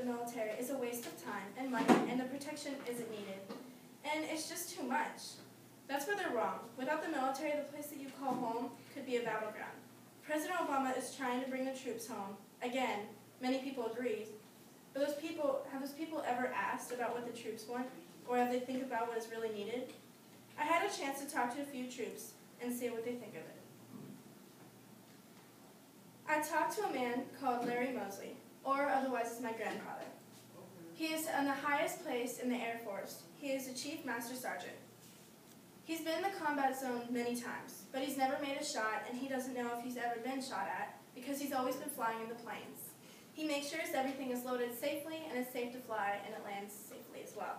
the military is a waste of time and money, and the protection isn't needed. And it's just too much. That's where they're wrong. Without the military, the place that you call home could be a battleground. President Obama is trying to bring the troops home. Again, many people agree. But have those people ever asked about what the troops want? Or have they think about what is really needed? I had a chance to talk to a few troops and see what they think of it. I talked to a man called Larry Mosley, or otherwise as my grandfather. He is in the highest place in the Air Force. He is a Chief Master Sergeant. He's been in the combat zone many times, but he's never made a shot, and he doesn't know if he's ever been shot at because he's always been flying in the planes. He makes sure everything is loaded safely and is safe to fly, and it lands safely as well.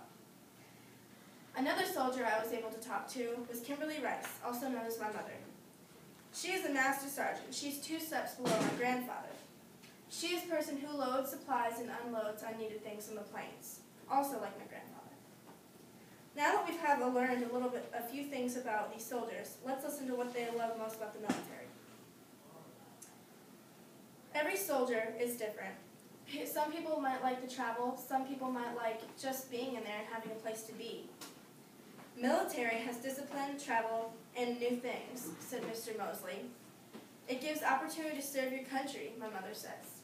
Another soldier I was able to talk to was Kimberly Rice, also known as my mother. She is a Master Sergeant. She's 2 steps below my grandfather. She is a person who loads supplies and unloads unneeded things on the planes, also like my grandfather. Now that we've learned a few things about these soldiers, let's listen to what they love most about the military. Every soldier is different. Some people might like to travel, some people might like just being in there and having a place to be. Military has discipline, travel, and new things, said Mr. Mosley. It gives opportunity to serve your country, my mother says.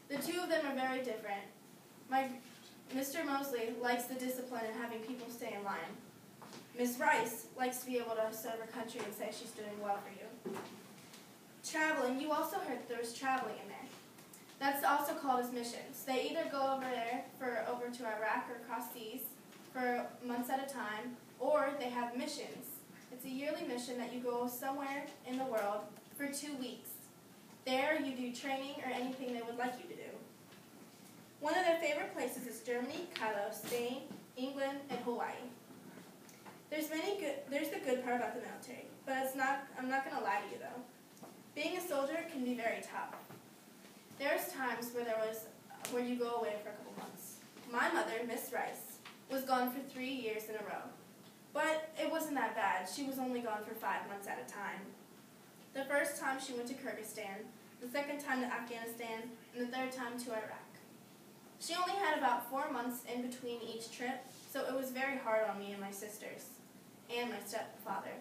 The two of them are very different. Mr. Mosley likes the discipline and having people stay in line. Ms. Rice likes to be able to serve her country and say she's doing well for you. Traveling, you also heard that there was traveling in there. That's also called as missions. They either go over to Iraq or across seas for months at a time, or they have missions. It's a yearly mission that you go somewhere in the world for 2 weeks. There you do training or anything they would like you to do. One of their favorite places is Germany, Cairo, Spain, England, and Hawaii. There's the good part about the military, but I'm not going to lie to you though. Being a soldier can be very tough. There's times where you go away for a couple months. My mother, Miss Rice, was gone for 3 years in a row. But it wasn't that bad. She was only gone for 5 months at a time. The first time she went to Kyrgyzstan, the second time to Afghanistan, and the third time to Iraq. She only had about 4 months in between each trip, so it was very hard on me and my sisters, and my stepfather.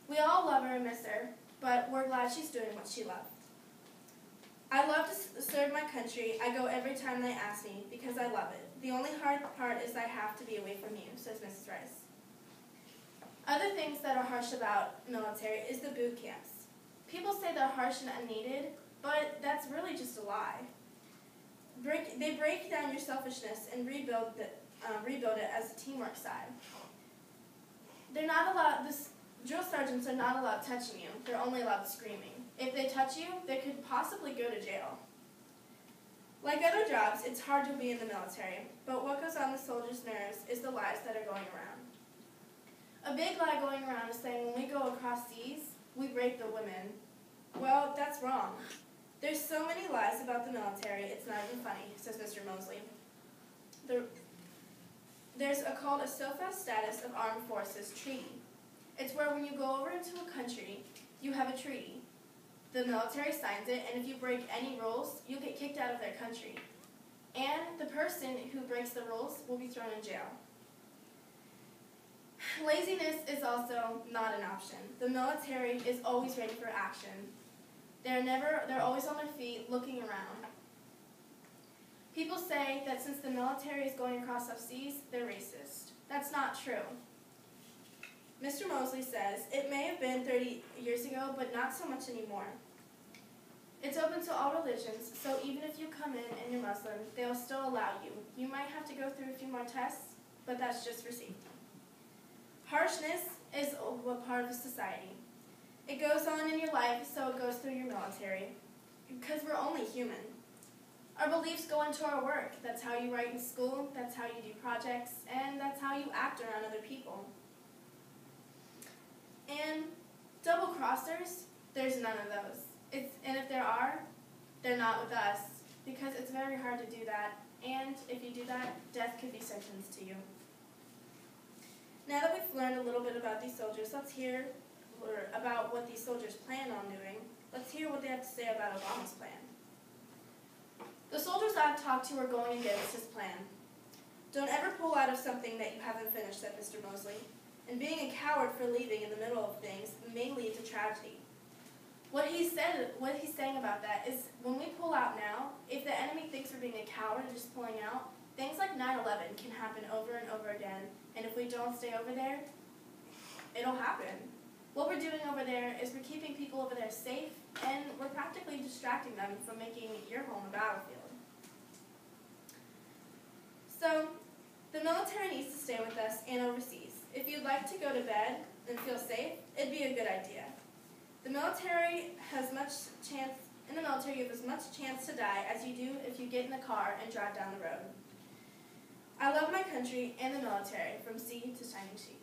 We all love her and miss her, but we're glad she's doing what she loved. I love to serve my country. I go every time they ask me because I love it. The only hard part is I have to be away from you, says Mrs. Rice. Other things that are harsh about military is the boot camps. People say they're harsh and unneeded, but that's really just a lie. They break down your selfishness and rebuild it as a teamwork side. Drill sergeants are not allowed touching you. They're only allowed screaming. If they touch you, they could possibly go to jail. Like other jobs, it's hard to be in the military, but what goes on the soldiers' nerves is the lies that are going around. A big lie going around is saying when we go across seas, we rape the women. Well, that's wrong. There's so many lies about the military, it's not even funny, says Mr. Mosley. There's called a SOFA status of armed forces treaty. It's where when you go over into a country, you have a treaty. The military signs it, and if you break any rules, you'll get kicked out of their country. And the person who breaks the rules will be thrown in jail. Laziness is also not an option. The military is always ready for action. They're always on their feet, looking around. People say that since the military is going across the seas, they're racist. That's not true. Mr. Mosley says, it may have been 30 years ago, but not so much anymore. It's open to all religions, so even if you come in and you're Muslim, they'll still allow you. You might have to go through a few more tests, but that's just for safety. Harshness is a part of society. It goes on in your life, so it goes through your military, because we're only human. Our beliefs go into our work. That's how you write in school, that's how you do projects, and that's how you act around other people. And double-crossers, there's none of those. And if there are, they're not with us, because it's very hard to do that, and if you do that, death could be sentenced to you. Now that we've learned a little bit about these soldiers, let's hear about what these soldiers plan on doing. Let's hear what they have to say about Obama's plan. The soldiers I've talked to are going against his plan. "Don't ever pull out of something that you haven't finished," said Mr. Mosley. "And being a coward for leaving in the middle of things may lead to tragedy." What he's saying about that is when we pull out now, if the enemy thinks we're being a coward and just pulling out, things like 9/11 can happen over and over again, and if we don't stay over there, it'll happen. What we're doing over there is we're keeping people over there safe, and we're practically distracting them from making your home a battlefield. So, the military needs to stay with us and overseas. If you'd like to go to bed and feel safe, it'd be a good idea. In the military, you have as much chance to die as you do if you get in a car and drive down the road. I love my country and the military from sea to shining sheep.